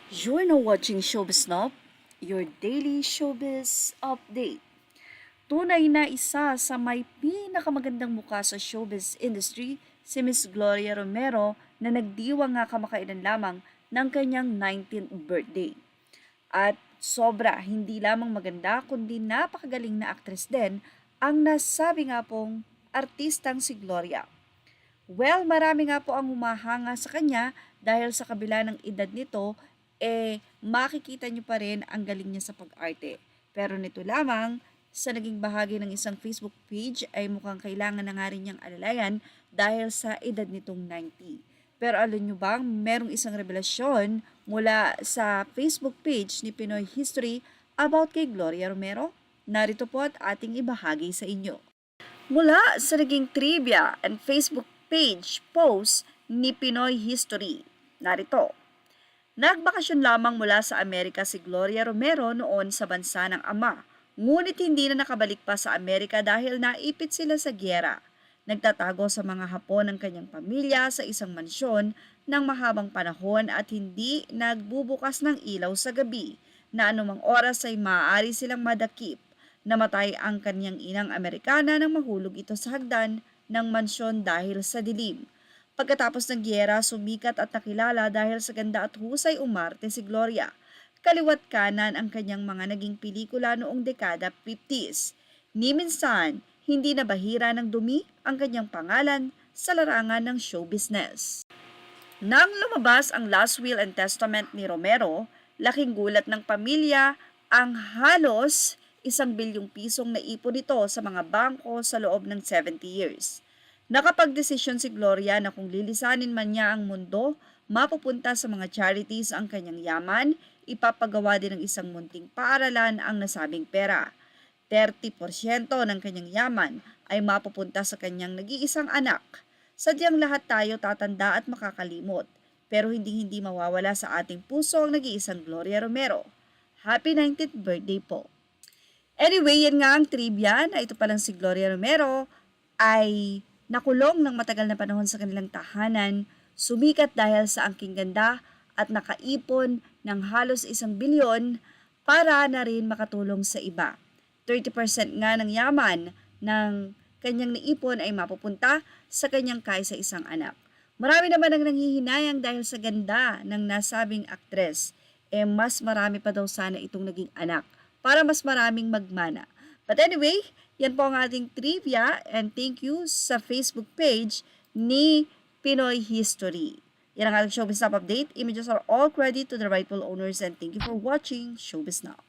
You're now watching Showbiz Snob, your daily showbiz update. Tunay na isa sa may pinakamagandang mukha sa showbiz industry, si Miss Gloria Romero na nagdiwang nga kamakailan lamang ng kanyang 19th birthday. At sobra, hindi lamang maganda kundi napakagaling na aktres din ang nasabi nga pong artistang si Gloria. Well, marami nga po ang humahanga sa kanya dahil sa kabila ng edad nito, makikita niyo pa rin ang galing niya sa pag-arte. Pero nito lamang, sa naging bahagi ng isang Facebook page ay mukhang kailangan na nga rin niyang alalayan dahil sa edad nitong 90. Pero alam niyo bang merong isang revelasyon mula sa Facebook page ni Pinoy History about kay Gloria Romero? Narito po at ating ibahagi sa inyo. Mula sa naging trivia and Facebook page post ni Pinoy History. Narito. Nagbakasyon lamang mula sa Amerika si Gloria Romero noon sa bansa ng ama, ngunit hindi na nakabalik pa sa Amerika dahil naipit sila sa gyera. Nagtatago sa mga hapon ng kanyang pamilya sa isang mansyon ng mahabang panahon at hindi nagbubukas ng ilaw sa gabi na anumang oras ay maaari silang madakip. Namatay ang kanyang inang Amerikana nang mahulog ito sa hagdan ng mansyon dahil sa dilim. Pagkatapos ng giyera, sumikat at nakilala dahil sa ganda at husay umarte si Gloria. Kaliwat kanan ang kanyang mga naging pelikula noong dekada 50s. Ni minsan, hindi na bahira ng dumi ang kanyang pangalan sa larangan ng show business. Nang lumabas ang Last Will and Testament ni Romero, laking gulat ng pamilya ang halos 1 bilyong pisong naipon nito sa mga bangko sa loob ng 70 years. Nakapagdesisyon si Gloria na kung lilisanin man niya ang mundo, mapupunta sa mga charities ang kanyang yaman, ipapagawa din ng isang munting paaralan ang nasabing pera. 30% ng kanyang yaman ay mapupunta sa kanyang nag-iisang anak. Sadyang lahat tayo tatanda at makakalimot, pero hindi mawawala sa ating puso ang nag-iisang Gloria Romero. Happy 90th birthday po! Anyway, yan nga ang trivia na ito palang si Gloria Romero ay nakulong ng matagal na panahon sa kanilang tahanan, sumikat dahil sa angking ganda at nakaipon ng halos 1 bilyon para na rin makatulong sa iba. 30% nga ng yaman ng kanyang naipon ay mapupunta sa kanyang kaisa-isang anak. Marami naman ang nanghihinayang dahil sa ganda ng nasabing aktres. Mas marami pa daw sana itong naging anak para mas maraming magmana. But anyway, yan po ang ating trivia and thank you sa Facebook page ni Pinoy History. Yan ang ating Showbiz Now update. Images are all credit to the rightful owners and thank you for watching Showbiz Now.